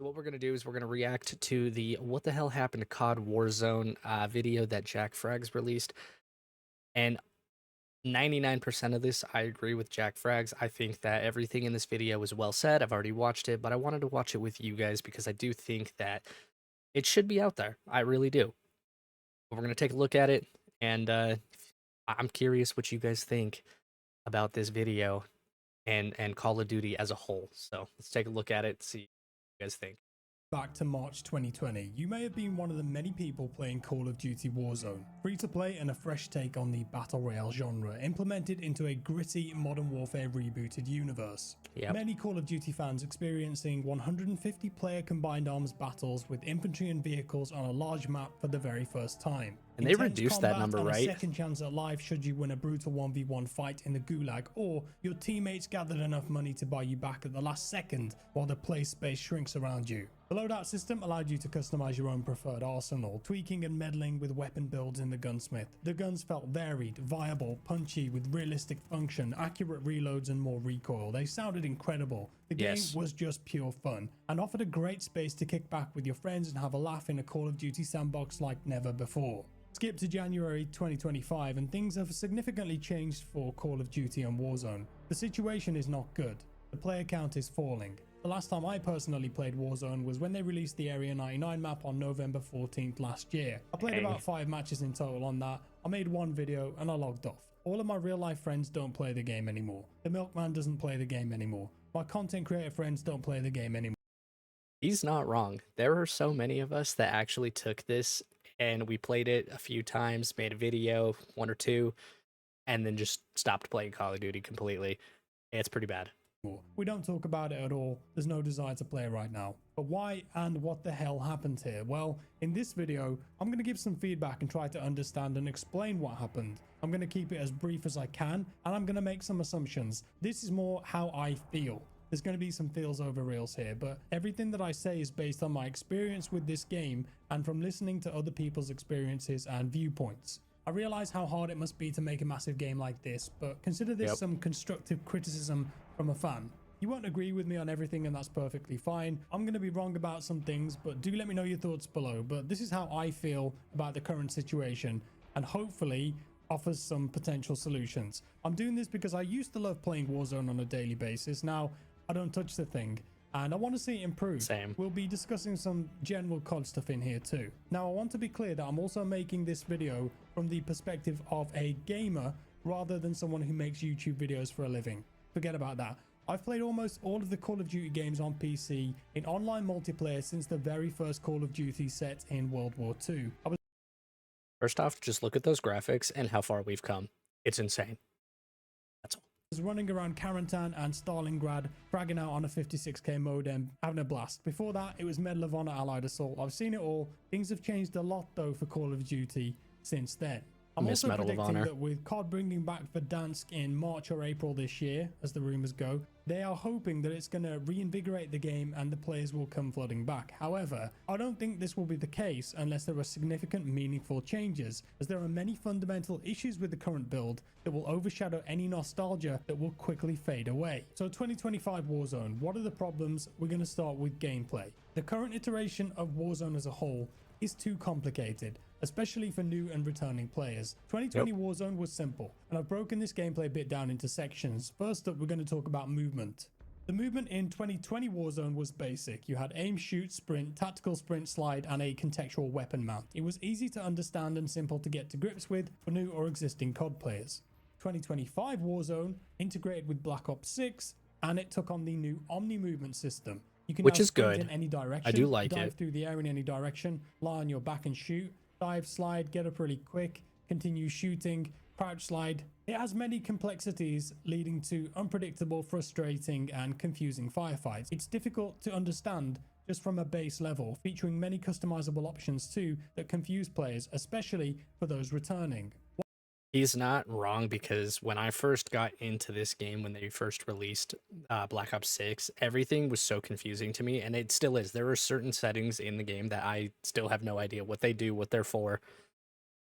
What we're going to do is we're going to react to the What the Hell Happened to COD Warzone video that Jack Frags released. And 99% of this, I agree with Jack Frags. I think that everything in this video was well said. I've already watched it, but I wanted to watch it with you guys because I do think that it should be out there. I really do. We're going to take a look at it, and I'm curious what you guys think about this video and Call of Duty as a whole. So let's take a look at it, see what you guys think. Back to March 2020, you may have been one of the many people playing Call of Duty Warzone, free to play and a fresh take on the Battle Royale genre, implemented into a gritty Modern Warfare rebooted universe. Yep. Many Call of Duty fans experiencing 150 player combined arms battles with infantry and vehicles on a large map for the very first time. And they reduced that number, and right? A second chance at life should you win a brutal 1v1 fight in the gulag, or your teammates gathered enough money to buy you back at the last second while the play space shrinks around you. The loadout system allowed you to customize your own preferred arsenal, tweaking and meddling with weapon builds in the gunsmith. The guns felt varied, viable, punchy, with realistic function, accurate reloads and more recoil. They sounded incredible. The game was just pure fun and offered a great space to kick back with your friends and have a laugh in a Call of Duty sandbox like never before. Skip to January 2025 and things have significantly changed for Call of Duty and Warzone. The situation is not good. The player count is falling. The last time I personally played Warzone was when they released the Area 99 map on November 14th last year. I played about 5 matches in total on that. I made one video and I logged off. All of my real life friends don't play the game anymore. The Milkman doesn't play the game anymore. My content creator friends don't play the game anymore. He's not wrong. There are so many of us that actually took this and we played it a few times, made a video, one or two, and then just stopped playing Call of Duty completely. It's pretty bad. We don't talk about it at all. There's no desire to play right now. But why and what the hell happened here? Well, in this video, I'm going to give some feedback and try to understand and explain what happened. I'm going to keep it as brief as I can, and I'm going to make some assumptions. This is more how I feel. There's going to be some feels over reels here, but everything that I say is based on my experience with this game and from listening to other people's experiences and viewpoints. I realize how hard it must be to make a massive game like this, but consider this some constructive criticism from a fan. You won't agree with me on everything and that's perfectly fine. I'm going to be wrong about some things, but do let me know your thoughts below. But this is how I feel about the current situation and hopefully offers some potential solutions. I'm doing this because I used to love playing Warzone on a daily basis. Now, I don't touch the thing and I want to see it improve. Same. We'll be discussing some general COD stuff in here too. Now, I want to be clear that I'm also making this video from the perspective of a gamer rather than someone who makes YouTube videos for a living. Forget about that. I've played almost all of the Call of Duty games on PC in online multiplayer since the very first Call of Duty set in World War II. First off, just look at those graphics and how far we've come. It's insane. That's all. Was running around Karantan and Stalingrad, fragging out on a 56k modem, having a blast. Before that, it was Medal of Honor Allied Assault. I've seen it all. Things have changed a lot though for Call of Duty since then. I'm also predicting that with COD bringing back Verdansk in March or April this year, as the rumors go, they are hoping that it's going to reinvigorate the game and the players will come flooding back. However, I don't think this will be the case unless there are significant meaningful changes, as there are many fundamental issues with the current build that will overshadow any nostalgia that will quickly fade away. So 2025 Warzone, what are the problems? We're going to start with gameplay. The current iteration of Warzone as a whole is too complicated, especially for new and returning players. 2020 Warzone was simple, and I've broken this gameplay bit down into sections. First up, we're going to talk about movement. The movement in 2020 Warzone was basic. You had aim, shoot, sprint, tactical sprint, slide, and a contextual weapon mount. It was easy to understand and simple to get to grips with for new or existing COD players. 2025 Warzone integrated with Black Ops 6, and it took on the new Omni movement system. You can Which now is sprint good. in any direction. I do like dive it. through the air in any direction, lie on your back and shoot, dive, slide, get up really quick, continue shooting, crouch slide. It has many complexities leading to unpredictable, frustrating and confusing firefights. It's difficult to understand just from a base level, featuring many customizable options too that confuse players, especially for those returning. He's not wrong, because when I first got into this game, when they first released Black Ops 6, everything was so confusing to me, and it still is. There are certain settings in the game that I still have no idea what they do, what they're for,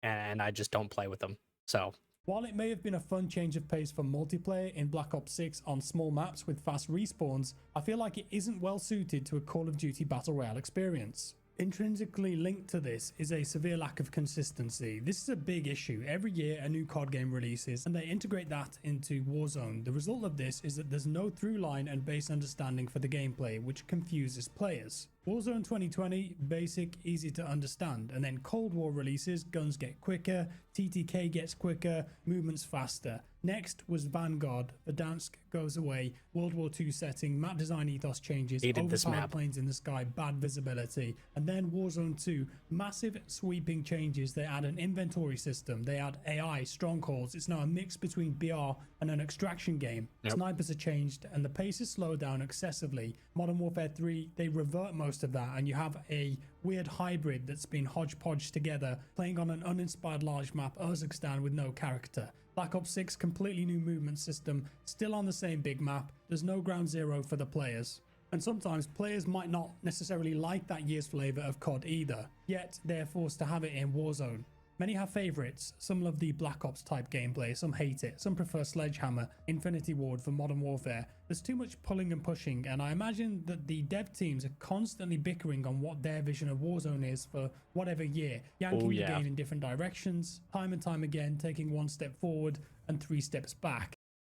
and I just don't play with them. So While it may have been a fun change of pace for multiplayer in Black Ops 6 on small maps with fast respawns, I feel like it isn't well suited to a Call of Duty Battle Royale experience. Intrinsically linked to this is a severe lack of consistency. This is a big issue. Every year a new COD game releases and they integrate that into Warzone. The result of this is that there's no through line and base understanding for the gameplay, which confuses players. Warzone 2020, basic, easy to understand, and then Cold War releases, guns get quicker, TTK gets quicker, movements faster. Next was Vanguard, Verdansk goes away, World War II setting, map design ethos changes, Hated this overpowered map. planes in the sky, bad visibility, and then Warzone 2, massive sweeping changes. They add an inventory system, they add AI, strongholds. It's now a mix between BR and an extraction game. Yep. Snipers are changed and the pace is slowed down excessively. Modern Warfare 3, they revert most of that, and you have a weird hybrid that's been hodgepodged together, playing on an uninspired large map Urzikstan with no character. Black Ops 6, completely new movement system, still on the same big map. There's no ground zero for the players. And sometimes players might not necessarily like that year's flavour of COD either, yet they're forced to have it in Warzone. Many have favourites, some love the Black Ops type gameplay, some hate it, some prefer Sledgehammer, Infinity Ward for Modern Warfare. There's too much pulling and pushing, and I imagine that the dev teams are constantly bickering on what their vision of Warzone is for whatever year, yanking the game in different directions, time and time again, taking one step forward and 3 steps back.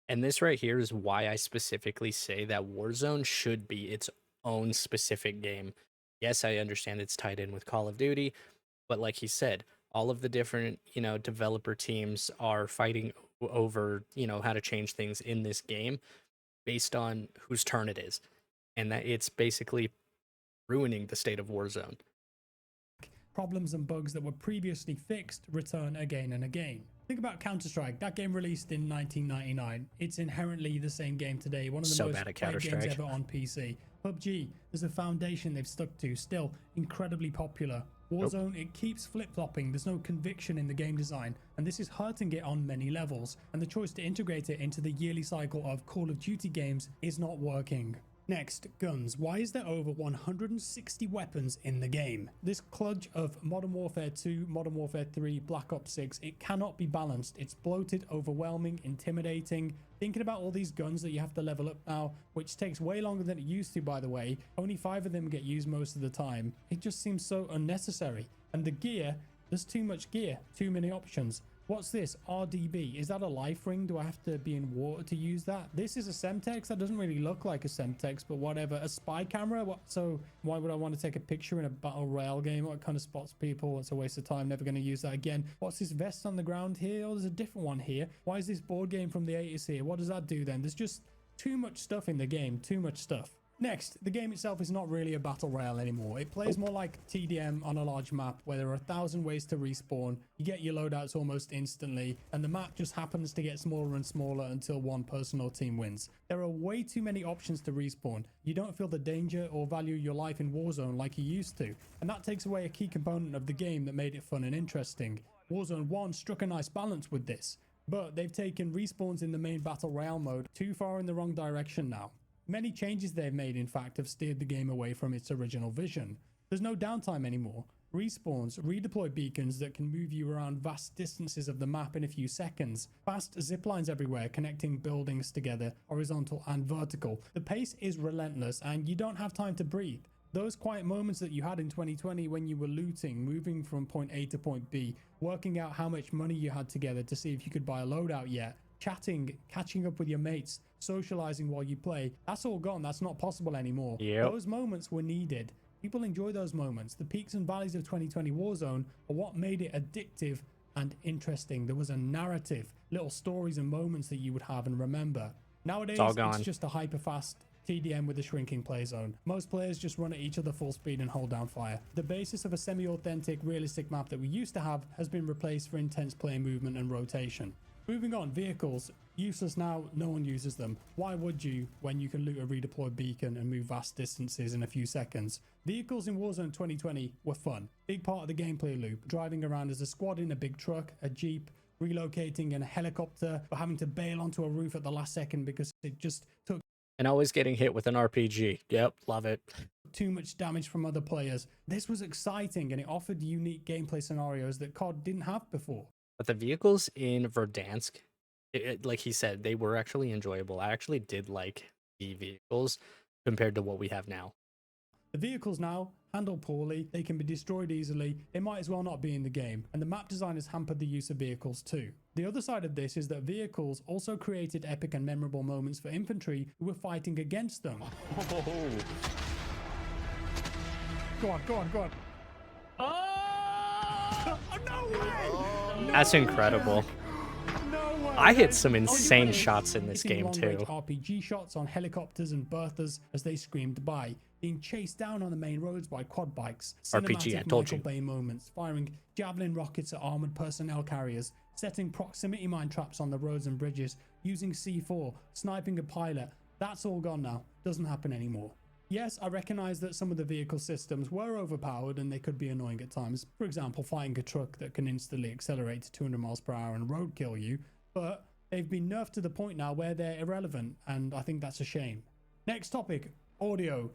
And this right here is why I specifically say that Warzone should be its own specific game. Yes, I understand it's tied in with Call of Duty, but like he said, all of the different, developer teams are fighting over, how to change things in this game based on whose turn it is. And that it's basically ruining the state of Warzone. Problems and bugs that were previously fixed return again and again. Think about Counter-Strike. That game released in 1999. It's inherently the same game today. One of the So most bad at played games Counter-Strike. ever on PC. PUBG, there's a foundation they've stuck to, still incredibly popular. Warzone, it keeps flip-flopping. There's no conviction in the game design, and this is hurting it on many levels. And the choice to integrate it into the yearly cycle of Call of Duty games is not working. Next, guns. Why is there over 160 weapons in the game? This kludge of Modern Warfare 2, Modern Warfare 3, Black Ops 6, it cannot be balanced. It's bloated, overwhelming, intimidating. Thinking about all these guns that you have to level up now, which takes way longer than it used to, by the way. Only 5 of them get used most of the time. It just seems so unnecessary. And the gear, there's too much gear, too many options. What's this? RDB. Is that a life ring? Do I have to be in water to use that? This is a Semtex. That doesn't really look like a Semtex, but whatever. A spy camera? What? So why would I want to take a picture in a battle royale game? What kind of spots people? It's a waste of time. Never going to use that again. What's this vest on the ground here? Oh, there's a different one here. Why is this board game from the 80s here? What does that do then? There's just too much stuff in the game. Too much stuff. Next, the game itself is not really a battle royale anymore. It plays more like TDM on a large map where there are 1,000 ways to respawn, you get your loadouts almost instantly, and the map just happens to get smaller and smaller until one person or team wins. There are way too many options to respawn. You don't feel the danger or value your life in Warzone like you used to, and that takes away a key component of the game that made it fun and interesting. Warzone 1 struck a nice balance with this, but they've taken respawns in the main battle royale mode too far in the wrong direction now. Many changes they've made, in fact, have steered the game away from its original vision. There's no downtime anymore. Respawns, redeploy beacons that can move you around vast distances of the map in a few seconds. Fast ziplines everywhere, connecting buildings together, horizontal and vertical. The pace is relentless and you don't have time to breathe. Those quiet moments that you had in 2020 when you were looting, moving from point A to point B, working out how much money you had together to see if you could buy a loadout yet, chatting, catching up with your mates, socializing while you play, that's all gone. That's not possible anymore. Yep. Those moments were needed. People enjoy those moments. The peaks and valleys of 2020 Warzone are what made it addictive and interesting. There was a narrative, little stories and moments that you would have and remember. Nowadays, it's just a hyper-fast TDM with a shrinking play zone. Most players just run at each other full speed and hold down fire. The basis of a semi-authentic, realistic map that we used to have has been replaced for intense play movement and rotation. Moving on, vehicles. Useless now, no one uses them. Why would you when you can loot a redeployed beacon and move vast distances in a few seconds? Vehicles in Warzone 2020 were fun. Big part of the gameplay loop. Driving around as a squad in a big truck, a jeep, relocating in a helicopter, or having to bail onto a roof at the last second because it just took and always getting hit with an RPG. Yep, love it. Too much damage from other players. This was exciting and it offered unique gameplay scenarios that COD didn't have before. But the vehicles in Verdansk, like he said, they were actually enjoyable. I actually did like the vehicles compared to what we have now. The vehicles now handle poorly, they can be destroyed easily, they might as well not be in the game, and the map design has hampered the use of vehicles too. The other side of this is that vehicles also created epic and memorable moments for infantry who were fighting against them. Go on, go on, go on. Oh, no way! No That's way, incredible. Jack. No way. I hit That's some insane unreal. shots in this Hitting game long-range too. RPG shots on helicopters and Berthas as they screamed by, being chased down on the main roads by quad bikes, RPG, I cinematic told Michael you. Bay moments, firing javelin rockets at armored personnel carriers, setting proximity mine traps on the roads and bridges, using C4, sniping a pilot. That's all gone now. Doesn't happen anymore. Yes, I recognize that some of the vehicle systems were overpowered and they could be annoying at times. For example, fighting a truck that can instantly accelerate to 200 miles per hour and road kill you, but they've been nerfed to the point now where they're irrelevant, and I think that's a shame. Next topic, audio.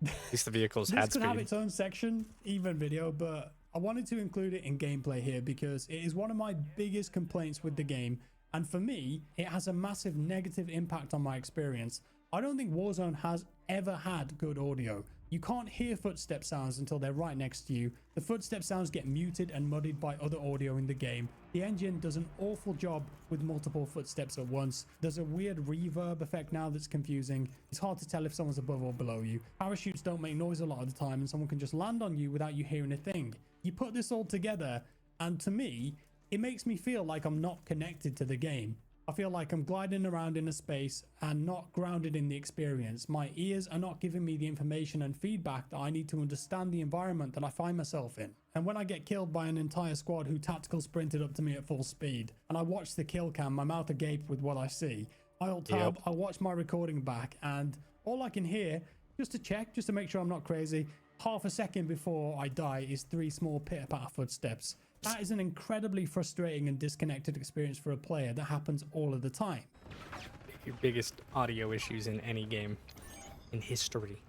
At least the vehicles This had could have speed. its own section, even video, but I wanted to include it in gameplay here because it is one of my biggest complaints with the game, and for me, it has a massive negative impact on my experience. I don't think Warzone has ever had good audio. You can't hear footstep sounds until they're right next to you. The footstep sounds get muted and muddied by other audio in the game. The engine does an awful job with multiple footsteps at once. There's a weird reverb effect now that's confusing. It's hard to tell if someone's above or below you. Parachutes don't make noise a lot of the time and someone can just land on you without you hearing a thing. You put this all together and to me, it makes me feel like I'm not connected to the game. I feel like I'm gliding around in a space and not grounded in the experience. My ears are not giving me the information and feedback that I need to understand the environment that I find myself in. And when I get killed by an entire squad who tactical sprinted up to me at full speed, and I watch the kill cam, my mouth agape with what I see, I alt tab, I watch my recording back, and all I can hear, just to check, just to make sure I'm not crazy, half a second before I die is 3 small pitter-patter footsteps. That is an incredibly frustrating and disconnected experience for a player that happens all of the time. Your biggest audio issues in any game in history.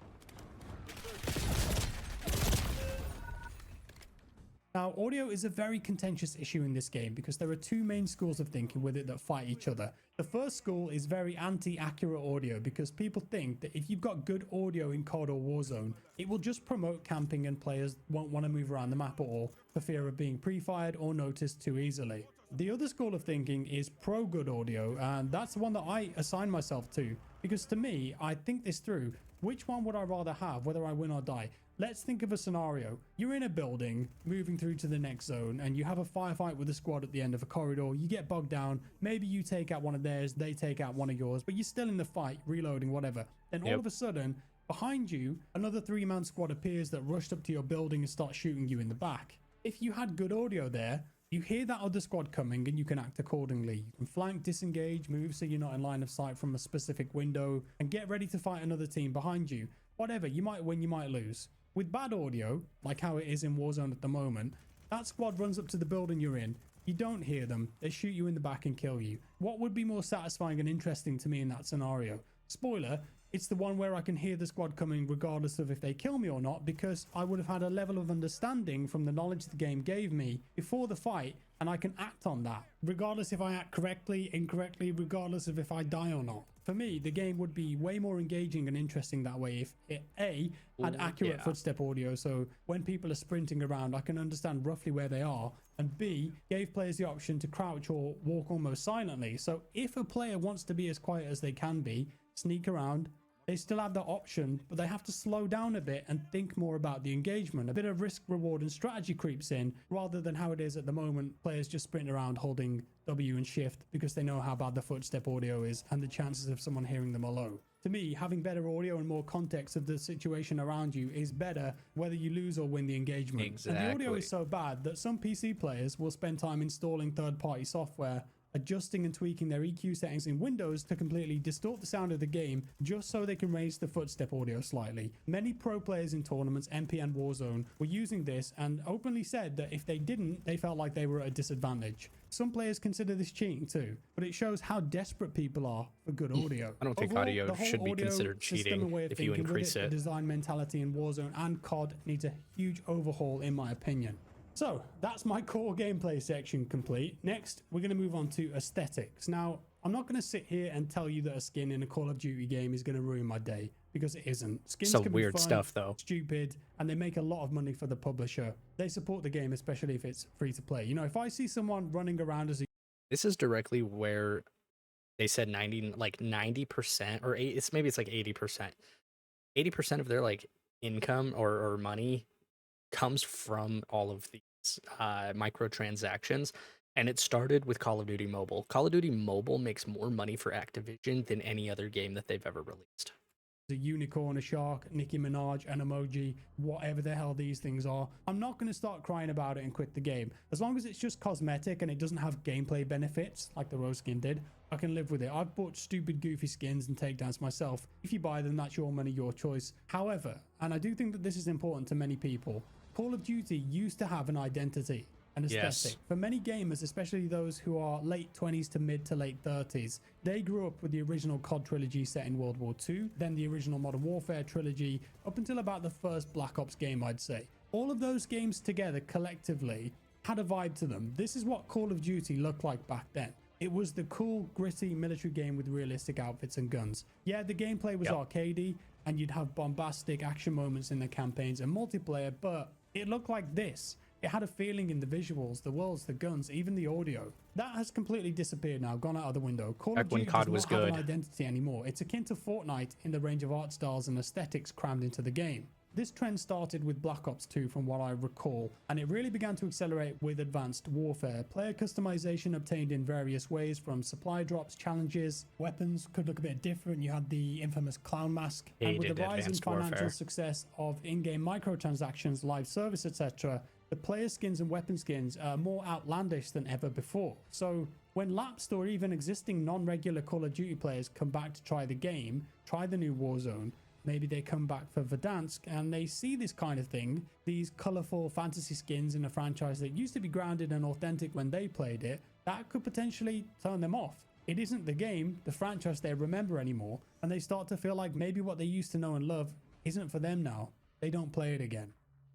Now, audio is a very contentious issue in this game because there are 2 main schools of thinking with it that fight each other. The first school is very anti-accurate audio because people think that if you've got good audio in COD or Warzone, it will just promote camping and players won't want to move around the map at all for fear of being pre-fired or noticed too easily. The other school of thinking is pro-good audio, and that's the one that I assign myself to because to me, I think this through. Which one would I rather have, whether I win or die? Let's think of a scenario. You're in a building, moving through to the next zone, and you have a firefight with a squad at the end of a corridor. You get bogged down. Maybe you take out one of theirs, they take out one of yours, but you're still in the fight, reloading, whatever. Then all of a sudden, behind you, another 3-man squad appears that rushed up to your building and start shooting you in the back. If you had good audio there, you hear that other squad coming and you can act accordingly. You can flank, disengage, move so you're not in line of sight from a specific window, and get ready to fight another team behind you. Whatever, you might win, you might lose. With bad audio, like how it is in Warzone at the moment, that squad runs up to the building you're in. You don't hear them, they shoot you in the back and kill you. What would be more satisfying and interesting to me in that scenario? Spoiler, it's the one where I can hear the squad coming regardless of if they kill me or not, because I would have had a level of understanding from the knowledge the game gave me before the fight, and I can act on that, regardless if I act correctly, incorrectly, regardless of if I die or not. For me, the game would be way more engaging and interesting that way if it A, had accurate footstep audio, so when people are sprinting around I can understand roughly where they are, and B, gave players the option to crouch or walk almost silently, so if a player wants to be as quiet as they can be, sneak around, they still have that option, but they have to slow down a bit and think more about the engagement. A bit of risk, reward and strategy creeps in rather than how it is at the moment. Players just sprint around holding W and shift because they know how bad the footstep audio is and the chances of someone hearing them are low. To me, having better audio and more context of the situation around you is better whether you lose or win the engagement. Exactly. And the audio is so bad that some PC players will spend time installing third-party software, adjusting and tweaking their EQ settings in Windows to completely distort the sound of the game just so they can raise the footstep audio slightly. Many pro players in tournaments, MP and Warzone, were using this and openly said that if they didn't, they felt like they were at a disadvantage. Some players consider this cheating too, but it shows how desperate people are for good audio. I don't think Overall, audio the whole should be audio considered system cheating and way of if you thinking with increase The it. design mentality in Warzone and COD needs a huge overhaul in my opinion. So that's my core gameplay section complete. Next, we're going to move on to aesthetics. Now, I'm not going to sit here and tell you that a skin in a Call of Duty game is going to ruin my day, because it isn't. Skins Some can be weird fun, stuff though. stupid, and they make a lot of money for the publisher. They support the game, especially if it's free to play. You know, if I see someone running around as a This is directly where they said 90% or maybe it's like 80%. 80% of their like income or money comes from all of these microtransactions. And it started with Call of Duty Mobile. Call of Duty Mobile makes more money for Activision than any other game that they've ever released. unicorn, a shark, Nicki Minaj, an emoji, whatever the hell these things are. I'm not going to start crying about it and quit the game. As long as it's just cosmetic and it doesn't have gameplay benefits like the Rose skin did, I can live with it. I've bought stupid goofy skins and takedowns myself. If you buy them, that's your money, your choice. However, and I do think that this is important to many people, Call of Duty used to have an identity, an aesthetic. Yes. For many gamers, especially those who are late 20s to mid to late 30s, they grew up with the original COD trilogy set in World War II, then the original Modern Warfare trilogy, up until about the first Black Ops game, I'd say. All of those games together collectively had a vibe to them. This is what Call of Duty looked like back then. It was the cool, gritty military game with realistic outfits and guns. Yeah, the gameplay was arcadey, and you'd have bombastic action moments in the campaigns and multiplayer, but it looked like this. It had a feeling in the visuals, the worlds, the guns, even the audio. That has completely disappeared now, gone out of the window. Call of Duty does not have an identity anymore. It's akin to Fortnite in the range of art styles and aesthetics crammed into the game. This trend started with Black Ops 2 from what I recall, and it really began to accelerate with Advanced Warfare. Player customization obtained in various ways, from supply drops, challenges, weapons could look a bit different. You had the infamous clown mask, and with the rise in financial success of in-game microtransactions, live service, etc., the player skins and weapon skins are more outlandish than ever before. So when lapsed or even existing non-regular Call of Duty players come back to try the game, try the new Warzone, maybe they come back for Verdansk and they see this kind of thing, these colorful fantasy skins in a franchise that used to be grounded and authentic when they played it, that could potentially turn them off. It isn't the game, the franchise they remember anymore, and they start to feel like maybe what they used to know and love isn't for them now. They don't play it again.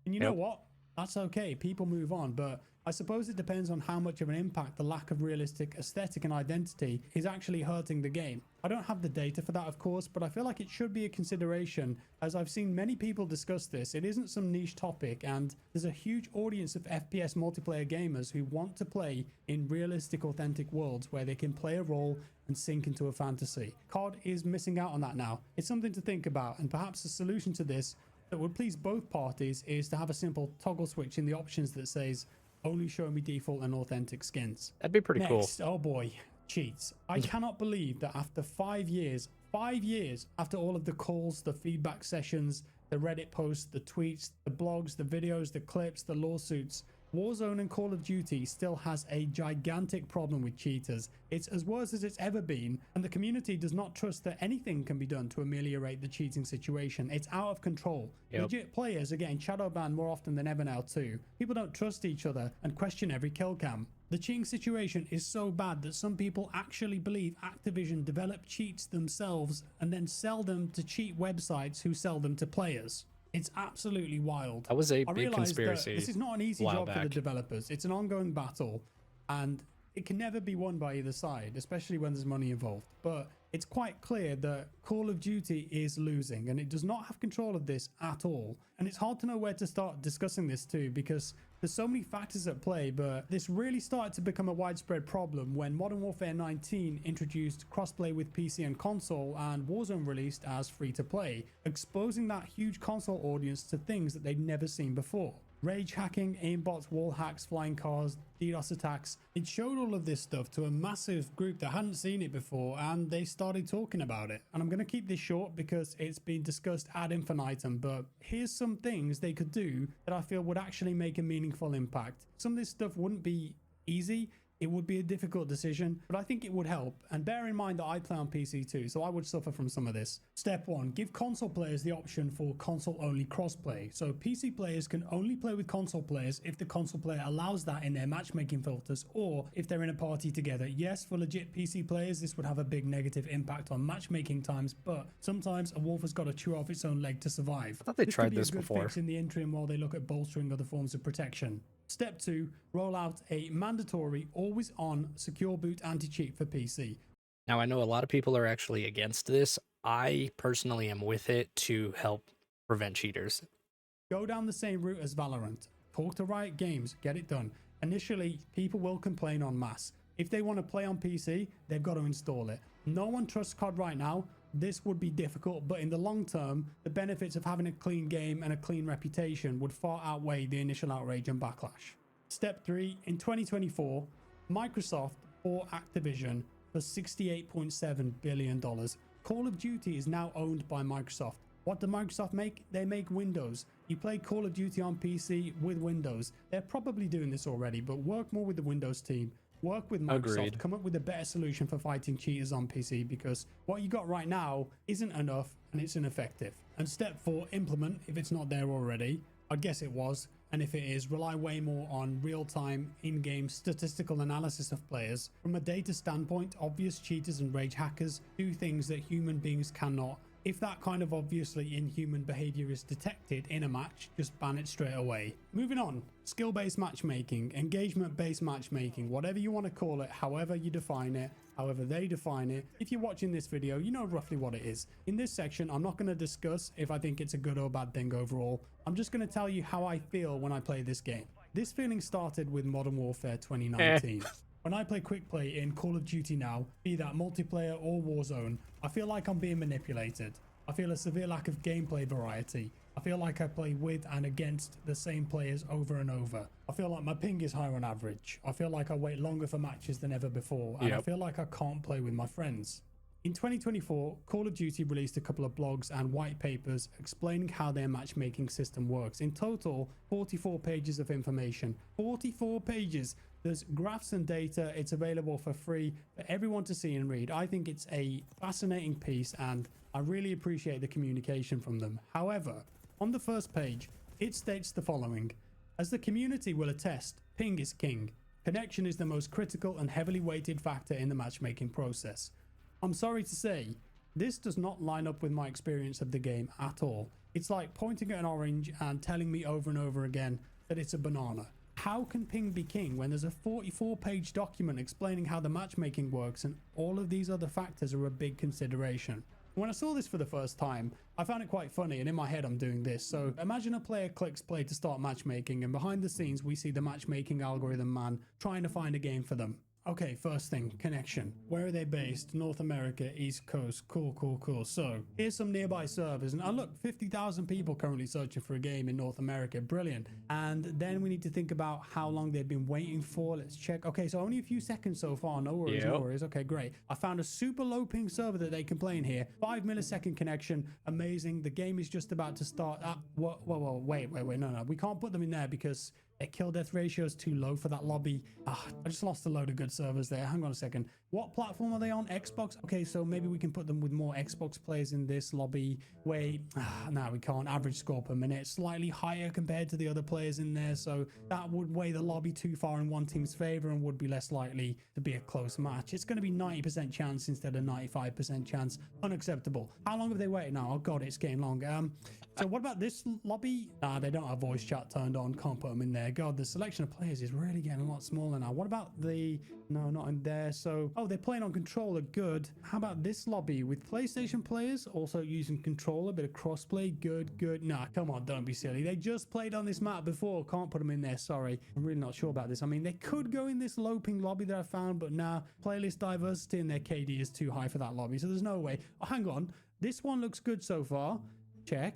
And you know what? That's okay, people move on, but I suppose it depends on how much of an impact the lack of realistic aesthetic and identity is actually hurting the game. I don't have the data for that, of course, but I feel like it should be a consideration, as I've seen many people discuss this. It isn't some niche topic, and there's a huge audience of FPS multiplayer gamers who want to play in realistic, authentic worlds where they can play a role and sink into a fantasy. COD is missing out on that now. It's something to think about, and perhaps a solution to this that would please both parties is to have a simple toggle switch in the options that says only show me default and authentic skins. That'd be pretty cool. Oh boy, cheats. I cannot believe that after 5 years after all of the calls, the feedback sessions, the Reddit posts, the tweets, the blogs, the videos, the clips, the lawsuits, Warzone and Call of Duty still has a gigantic problem with cheaters. It's as worse as it's ever been, and the community does not trust that anything can be done to ameliorate the cheating situation. It's out of control. Legit players are getting shadow banned more often than ever now too. People don't trust each other and question every kill cam. The cheating situation is so bad that some people actually believe Activision develop cheats themselves and then sell them to cheat websites who sell them to players. It's absolutely wild. That was a big conspiracy. This is not an easy job for the developers. It's an ongoing battle, and it can never be won by either side, especially when there's money involved. But it's quite clear that Call of Duty is losing, and it does not have control of this at all. And it's hard to know where to start discussing this too, because there's so many factors at play, but this really started to become a widespread problem when Modern Warfare 19 introduced crossplay with PC and console, and Warzone released as free-to-play, exposing that huge console audience to things that they'd never seen before. Rage hacking, aimbots, wall hacks, flying cars, DDoS attacks. It showed all of this stuff to a massive group that hadn't seen it before, and they started talking about it. And I'm going to keep this short because it's been discussed ad infinitum, but here's some things they could do that I feel would actually make a meaningful impact. Some of this stuff wouldn't be easy. It would be a difficult decision, but I think it would help. And bear in mind that I play on PC too, so I would suffer from some of this. Step 1, give console players the option for console-only crossplay. So PC players can only play with console players if the console player allows that in their matchmaking filters, or if they're in a party together. Yes, for legit PC players, this would have a big negative impact on matchmaking times, but sometimes a wolf has got to chew off its own leg to survive. I thought they tried this before. Fix in the interim while they look at bolstering other forms of protection. Step 2, roll out a mandatory always on secure boot anti-cheat for PC. Now, I know a lot of people are actually against this. I personally am with it to help prevent cheaters. Go down the same route as Valorant. Talk to Riot Games, get it done. Initially, people will complain en masse. If they want to play on PC, they've got to install it. No one trusts COD right now. This would be difficult, but in the long term, the benefits of having a clean game and a clean reputation would far outweigh the initial outrage and backlash. Step 3, in 2024, Microsoft bought Activision for $68.7 billion. Call of Duty is now owned by Microsoft. What do Microsoft make? They make Windows. You play Call of Duty on PC with Windows. They're probably doing this already, but work more with the Windows team. Work with Microsoft. Agreed. Come up with a better solution for fighting cheaters on PC, because what you got right now isn't enough and it's ineffective. And step 4, implement if it's not there already. I guess it was. And if it is, rely way more on real-time, in-game statistical analysis of players. From a data standpoint, obvious cheaters and rage hackers do things that human beings cannot. If that kind of obviously inhuman behavior is detected in a match, just ban it straight away. Moving on, skill-based matchmaking, engagement-based matchmaking, whatever you want to call it, however you define it, however they define it. If you're watching this video, you know roughly what it is. In this section, I'm not going to discuss if I think it's a good or bad thing overall. I'm just going to tell you how I feel when I play this game. This feeling started with Modern Warfare 2019. When I play quick play in Call of Duty now, be that multiplayer or Warzone, I feel like I'm being manipulated. I feel a severe lack of gameplay variety. I feel like I play with and against the same players over and over. I feel like my ping is higher on average. I feel like I wait longer for matches than ever before, and I feel like I can't play with my friends. In 2024, Call of Duty released a couple of blogs and white papers explaining how their matchmaking system works. In total, 44 pages of information. 44 pages! There's graphs and data. It's available for free for everyone to see and read. I think it's a fascinating piece, and I really appreciate the communication from them. However, on the first page, it states the following. As the community will attest, ping is king. Connection is the most critical and heavily weighted factor in the matchmaking process. I'm sorry to say, this does not line up with my experience of the game at all. It's like pointing at an orange and telling me over and over again that it's a banana. How can ping be king when there's a 44-page document explaining how the matchmaking works and all of these other factors are a big consideration? When I saw this for the first time, I found it quite funny, and in my head I'm doing this. So imagine a player clicks play to start matchmaking, and behind the scenes we see the matchmaking algorithm man trying to find a game for them. Okay, first thing, connection. Where are they based? North America, East Coast. Cool, cool, cool. So here's some nearby servers. And look, 50,000 people currently searching for a game in North America. Brilliant. And then we need to think about how long they've been waiting for. Let's check. Okay, so only a few seconds so far. No worries, no worries. Okay, great. I found a super low ping server that they can play in here. 5 millisecond connection. Amazing. The game is just about to start. Whoa, wait. No. We can't put them in there because their kill death ratio is too low for that lobby. I just lost a load of good servers there. Hang on a second. What platform are they on? Xbox? Okay, so maybe we can put them with more Xbox players in this lobby. Wait, no, we can't. Average score per minute, slightly higher compared to the other players in there. So that would weigh the lobby too far in one team's favor and would be less likely to be a close match. It's going to be 90% chance instead of 95% chance. Unacceptable. How long have they waited now? Oh God, it's getting long. So what about this lobby? They don't have voice chat turned on. Can't put them in there. God, the selection of players is really getting a lot smaller now. What about the... No, not in there. So, oh, they're playing on controller. Good. How about this lobby with PlayStation players also using controller? Bit of crossplay. Good. Nah, come on, don't be silly. They just played on this map before. Can't put them in there. Sorry. I'm really not sure about this. I mean, they could go in this low ping lobby that I found, but nah. Playlist diversity and their KD is too high for that lobby, so there's no way. Oh, hang on. This one looks good so far. Check.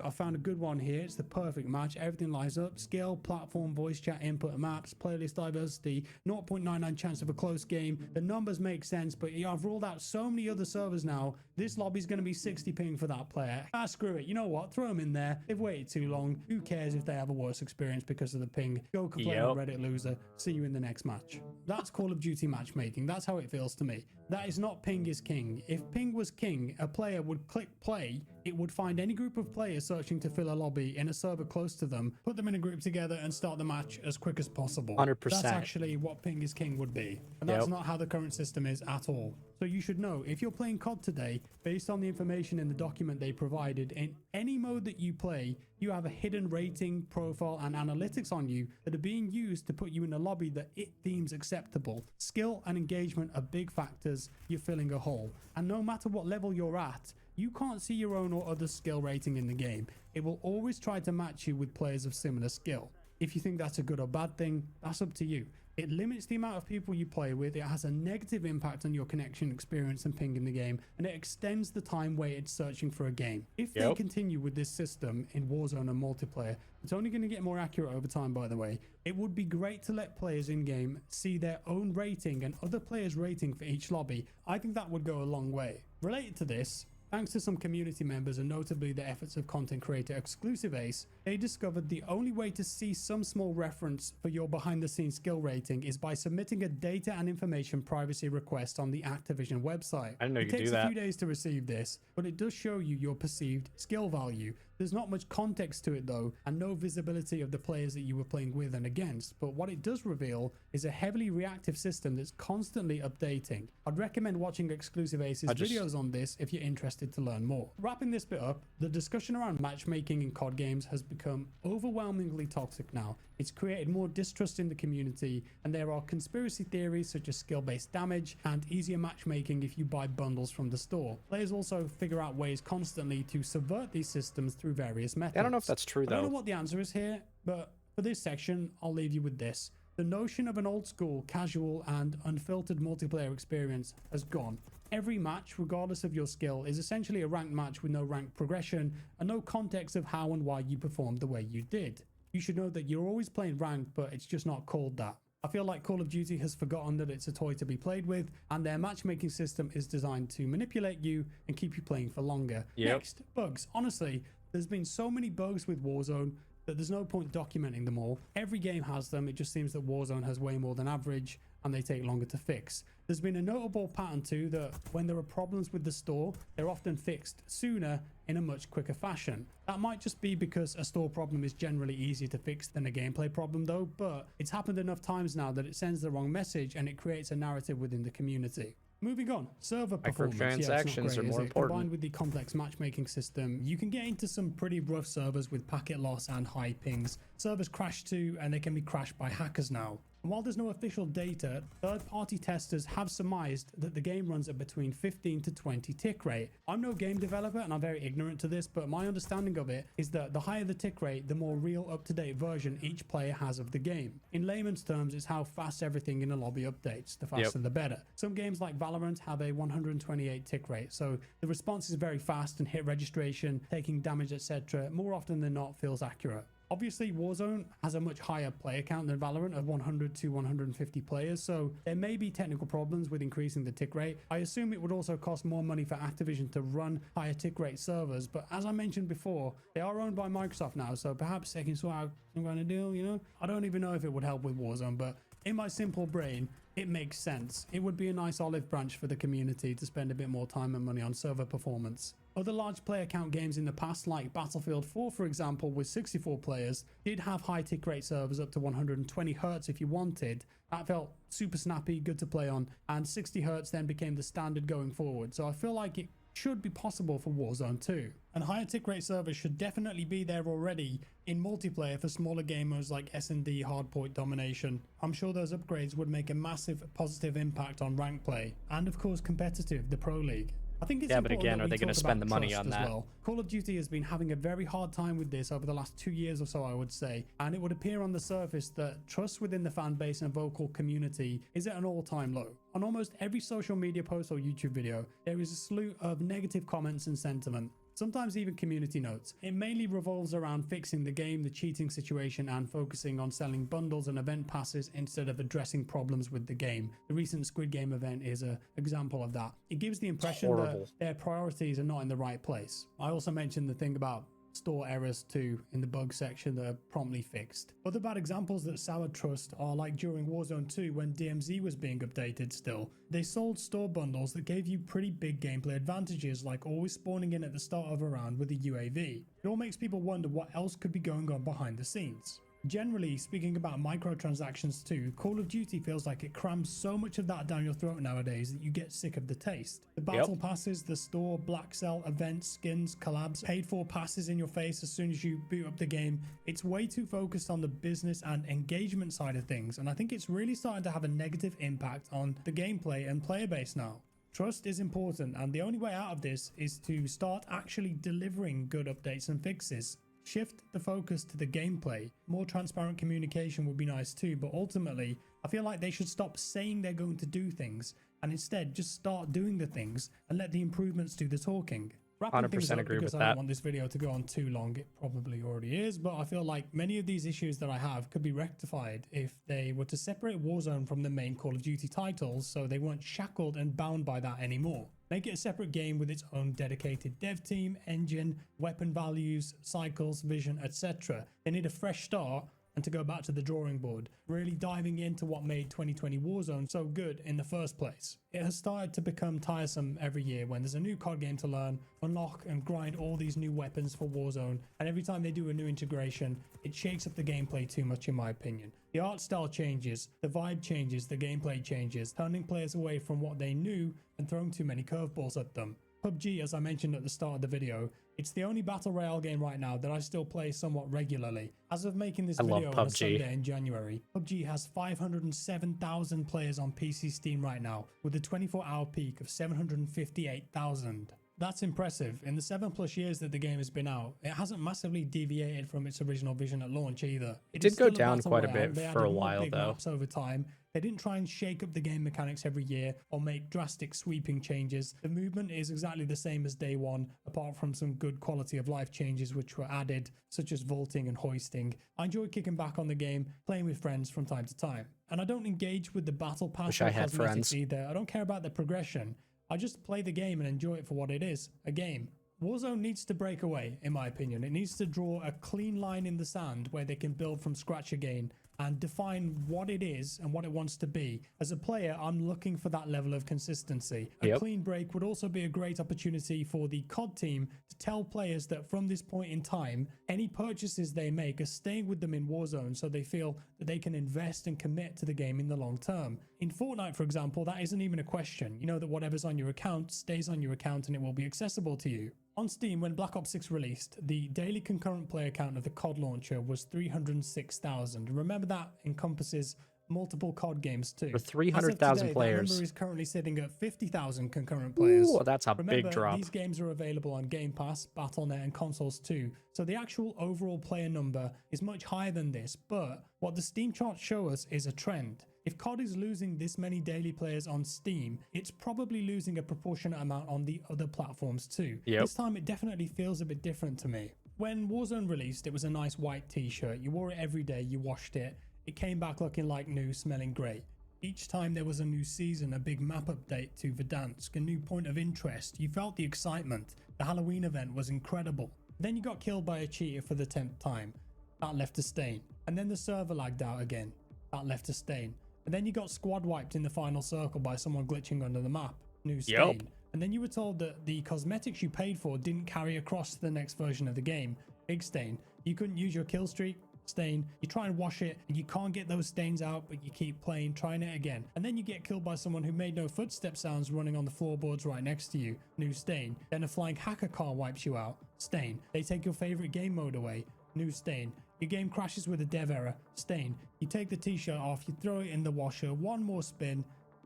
I found a good one here. It's the perfect match. Everything lines up. Skill, platform, voice chat, input, maps, playlist diversity, 0.99 chance of a close game. The numbers make sense, but I've ruled out so many other servers now. This lobby's going to be 60 ping for that player. Screw it. You know what? Throw them in there. They've waited too long. Who cares if they have a worse experience because of the ping? Go complain on Reddit, loser. See you in the next match. That's Call of Duty matchmaking. That's how it feels to me. That is not ping is king. If ping was king, a player would click play. It would find any group of players player searching to fill a lobby in a server close to them, put them in a group together and start the match as quick as possible. 100%. That's actually what ping is king would be. And that's not how the current system is at all. So you should know, if you're playing COD today, based on the information in the document they provided, in any mode that you play, you have a hidden rating, profile, and analytics on you that are being used to put you in a lobby that it deems acceptable. Skill and engagement are big factors. You're filling a hole. And no matter what level you're at, you can't see your own or other skill rating in the game. It will always try to match you with players of similar skill. If you think that's a good or bad thing, that's up to you. It limits the amount of people you play with, it has a negative impact on your connection experience and ping in the game, and it extends the time waited searching for a game. If they continue with this system in Warzone and multiplayer, it's only going to get more accurate over time, by the way. It would be great to let players in-game see their own rating and other players' rating for each lobby. I think that would go a long way. Related to this, thanks to some community members and notably the efforts of content creator Exclusive Ace, they discovered the only way to see some small reference for your behind the scenes skill rating is by submitting a data and information privacy request on the Activision website. I didn't know you could do It takes that. a few days to receive this, but it does show you your perceived skill value. There's not much context to it though, and no visibility of the players that you were playing with and against, but what it does reveal is a heavily reactive system that's constantly updating. I'd recommend watching Exclusive Ace's videos on this if you're interested to learn more. Wrapping this bit up, the discussion around matchmaking in COD games has become overwhelmingly toxic now. It's created more distrust in the community, and there are conspiracy theories such as skill-based damage and easier matchmaking if you buy bundles from the store. Players also figure out ways constantly to subvert these systems through various methods. I don't know if that's true though. I don't know what the answer is here, but for this section, I'll leave you with this. The notion of an old school, casual, and unfiltered multiplayer experience has gone. Every match, regardless of your skill, is essentially a ranked match with no rank progression and no context of how and why you performed the way you did. You should know that you're always playing ranked, but it's just not called that. I feel like Call of Duty has forgotten that it's a toy to be played with, and their matchmaking system is designed to manipulate you and keep you playing for longer. Next, bugs. Honestly, there's been so many bugs with Warzone that there's no point documenting them all. Every game has them, it just seems that Warzone has way more than average, and they take longer to fix. There's been a notable pattern too that when there are problems with the store, they're often fixed sooner in a much quicker fashion. That might just be because a store problem is generally easier to fix than a gameplay problem though, but it's happened enough times now that it sends the wrong message and it creates a narrative within the community. Moving on, server performance. Microtransactions are more important. Combined with the complex matchmaking system, you can get into some pretty rough servers with packet loss and high pings. Servers crash too, and they can be crashed by hackers now. And while there's no official data, third-party testers have surmised that the game runs at between 15 to 20 tick rate. I'm no game developer and I'm very ignorant to this, but my understanding of it is that the higher the tick rate, the more real up-to-date version each player has of the game. In layman's terms, it's how fast everything in a lobby updates. The faster the better. Some games like Valorant have a 128 tick rate, so the response is very fast and hit registration, taking damage, etc. more often than not feels accurate. Obviously, Warzone has a much higher player count than Valorant of 100 to 150 players, so there may be technical problems with increasing the tick rate. I assume it would also cost more money for Activision to run higher tick rate servers, but as I mentioned before, they are owned by Microsoft now, so perhaps they can sort out some kind of deal, you know? I don't even know if it would help with Warzone, but in my simple brain, it makes sense. It would be a nice olive branch for the community to spend a bit more time and money on server performance. Other large player count games in the past, like Battlefield 4 for example, with 64 players, did have high tick rate servers up to 120 Hz if you wanted. That felt super snappy, good to play on, and 60 Hz then became the standard going forward. So I feel like it should be possible for Warzone too. And higher tick rate servers should definitely be there already in multiplayer for smaller gamers like S&D hardpoint domination. I'm sure those upgrades would make a massive positive impact on rank play, and of course competitive, the Pro League. I think it's but again, are they going to spend the money on that? Well. Call of Duty has been having a very hard time with this over the last 2 years or so, I would say, and it would appear on the surface that trust within the fan base and vocal community is at an all-time low. On almost every social media post or YouTube video, there is a slew of negative comments and sentiment. Sometimes even community notes. It mainly revolves around fixing the game, the cheating situation, and focusing on selling bundles and event passes instead of addressing problems with the game. The recent Squid Game event is an example of that. It gives the impression that their priorities are not in the right place. I also mentioned the thing about store errors too in the bug section that are promptly fixed. Other bad examples that soured trust are like during Warzone 2 when DMZ was being updated still. They sold store bundles that gave you pretty big gameplay advantages, like always spawning in at the start of a round with a UAV. It all makes people wonder what else could be going on behind the scenes. Generally, speaking about microtransactions too, Call of Duty feels like it crams so much of that down your throat nowadays that you get sick of the taste. The battle passes, the store, black sell, events, skins, collabs, paid for passes in your face as soon as you boot up the game. It's way too focused on the business and engagement side of things, and I think it's really starting to have a negative impact on the gameplay and player base now. Trust is important, and the only way out of this is to start actually delivering good updates and fixes. Shift the focus to the gameplay. More transparent communication would be nice too, but ultimately, I feel like they should stop saying they're going to do things and instead just start doing the things and let the improvements do the talking. Wrapping things 100% up, agree because with I that. don't want this video to go on too long. It probably already is, but I feel like many of these issues that I have could be rectified if they were to separate Warzone from the main Call of Duty titles so they weren't shackled and bound by that anymore. Make it a separate game with its own dedicated dev team, engine, weapon values, cycles, vision, etc. They need a fresh start and to go back to the drawing board, really diving into what made 2020 Warzone so good in the first place. It has started to become tiresome every year when there's a new COD game to learn, unlock and grind all these new weapons for Warzone, and every time they do a new integration, it shakes up the gameplay too much in my opinion. The art style changes, the vibe changes, the gameplay changes, turning players away from what they knew and throwing too many curveballs at them. PUBG, as I mentioned at the start of the video, it's the only battle royale game right now that I still play somewhat regularly. As of making this video on a Sunday in January, PUBG has 507,000 players on PC Steam right now, with a 24-hour peak of 758,000. That's impressive. In the 7+ years that the game has been out, it hasn't massively deviated from its original vision at launch either. It did go down quite a bit for a while though. Maps over time. They didn't try and shake up the game mechanics every year or make drastic sweeping changes. The movement is exactly the same as day one, apart from some good quality of life changes which were added, such as vaulting and hoisting. I enjoy kicking back on the game, playing with friends from time to time. And I don't engage with the battle pass or cosmetics either. I don't care about the progression. I just play the game and enjoy it for what it is, a game. Warzone needs to break away, in my opinion. It needs to draw a clean line in the sand where they can build from scratch again and define what it is and what it wants to be. As a player, I'm looking for that level of consistency. A clean break would also be a great opportunity for the COD team to tell players that from this point in time, any purchases they make are staying with them in Warzone so they feel that they can invest and commit to the game in the long term. In Fortnite, for example, that isn't even a question. You know that whatever's on your account stays on your account and it will be accessible to you. On Steam, when Black Ops 6 released, the daily concurrent player count of the COD launcher was 306,000. Remember that encompasses multiple COD games too. For 300,000 players. That number is currently sitting at 50,000 concurrent players. Ooh, that's a Remember, big drop. These games are available on Game Pass, Battle.net and consoles too. So the actual overall player number is much higher than this, but what the Steam charts show us is a trend. If COD is losing this many daily players on Steam, it's probably losing a proportionate amount on the other platforms too. This time it definitely feels a bit different to me. When Warzone released, it was a nice white t-shirt. You wore it every day, you washed it. It came back looking like new, smelling great. Each time there was a new season, a big map update to Verdansk, a new point of interest, you felt the excitement. The Halloween event was incredible. Then you got killed by a cheater for the 10th time. That left a stain. And then the server lagged out again. That left a stain. And then you got squad wiped in the final circle by someone glitching under the map. New stain. And then you were told that the cosmetics you paid for didn't carry across to the next version of the game. Big stain. You couldn't use your kill streak. Stain. You try and wash it and you can't get those stains out, but you keep playing, trying it again. And then you get killed by someone who made no footstep sounds running on the floorboards right next to you. New stain. Then a flying hacker car wipes you out. Stain. They take your favorite game mode away. New stain. Your game crashes with a dev error. Stain. You take the t-shirt off, you throw it in the washer, one more spin,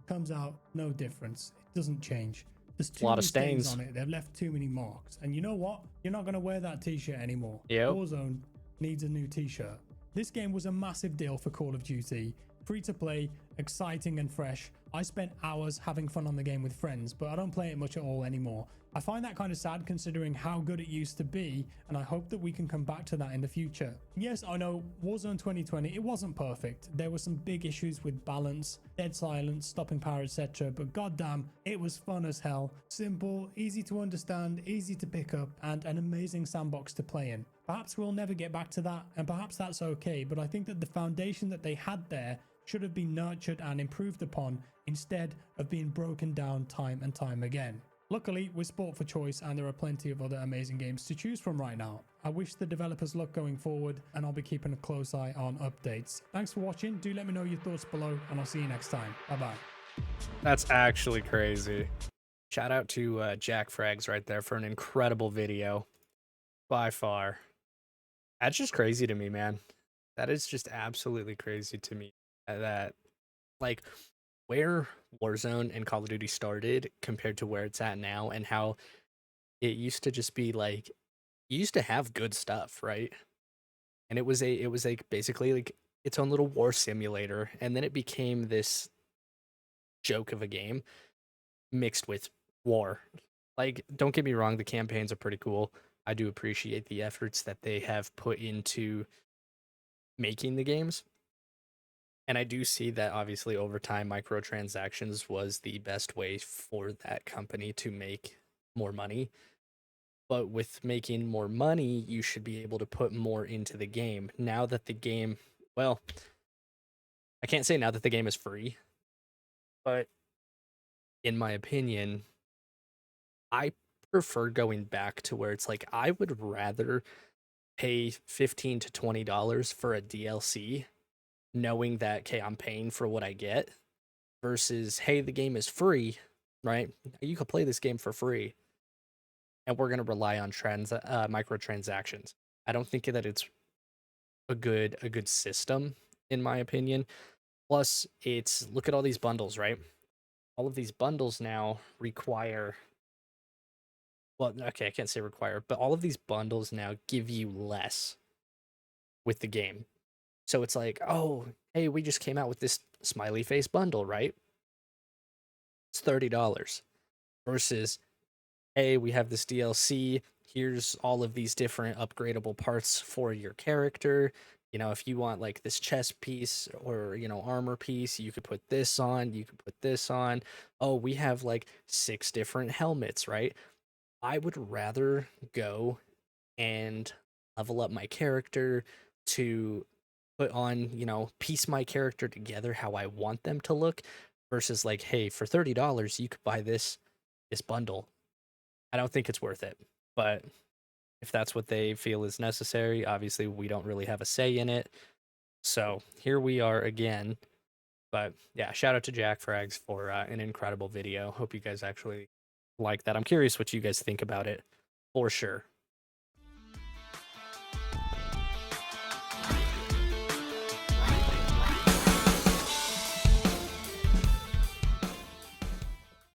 comes out, no difference. It doesn't change. There's too many stains on it. They've left too many marks. And you know what? You're not going to wear that t-shirt anymore. Warzone needs a new t-shirt. This game was a massive deal for Call of Duty. Free to play, exciting and fresh. I spent hours having fun on the game with friends, but I don't play it much at all anymore. I find that kind of sad considering how good it used to be, and I hope that we can come back to that in the future. Yes, I know Warzone 2020, it wasn't perfect. There were some big issues with balance, dead silence, stopping power, etc. But goddamn, it was fun as hell. Simple, easy to understand, easy to pick up, and an amazing sandbox to play in. Perhaps we'll never get back to that, and perhaps that's okay, but I think that the foundation that they had there should have been nurtured and improved upon instead of being broken down time and time again. Luckily, we're sport for choice and there are plenty of other amazing games to choose from right now. I wish the developers luck going forward, and I'll be keeping a close eye on updates. Thanks for watching, do let me know your thoughts below, and I'll see you next time. Bye bye. That's actually crazy. Shout out to Jack Frags right there for an incredible video. By far. That's just crazy to me, man. That is just absolutely crazy to me. That, like, where Warzone and Call of Duty started compared to where it's at now, and how it used to just be like, you used to have good stuff, right? And it was like basically like its own little war simulator, and then it became this joke of a game mixed with war. Like, don't get me wrong, the campaigns are pretty cool. I do appreciate the efforts that they have put into making the games. And I do see that obviously over time, microtransactions was the best way for that company to make more money. But with making more money, you should be able to put more into the game. Now that the game, well, I can't say now that the game is free, but in my opinion, I prefer going back to where it's like I would rather pay $15 to $20 for a DLC, knowing that okay, I'm paying for what I get, versus hey, the game is free, right? You could play this game for free, and we're gonna rely on microtransactions. I don't think that it's a good system, in my opinion. Plus, it's look at all these bundles, right? All of these bundles now require, well, okay, I can't say require, but all of these bundles now give you less with the game. So it's like, oh, hey, we just came out with this smiley face bundle, right? It's $30 versus, hey, we have this DLC. Here's all of these different upgradable parts for your character. You know, if you want like this chest piece or, armor piece, you could put this on, you could put this on. Oh, we have like 6 different helmets, right? I would rather go and level up my character to put on, piece my character together how I want them to look versus like, hey, for $30 you could buy this bundle. I don't think it's worth it. But if that's what they feel is necessary, obviously we don't really have a say in it. So here we are again. But yeah, shout out to Jack Frags for an incredible video. Hope you guys actually like that. I'm curious what you guys think about it for sure.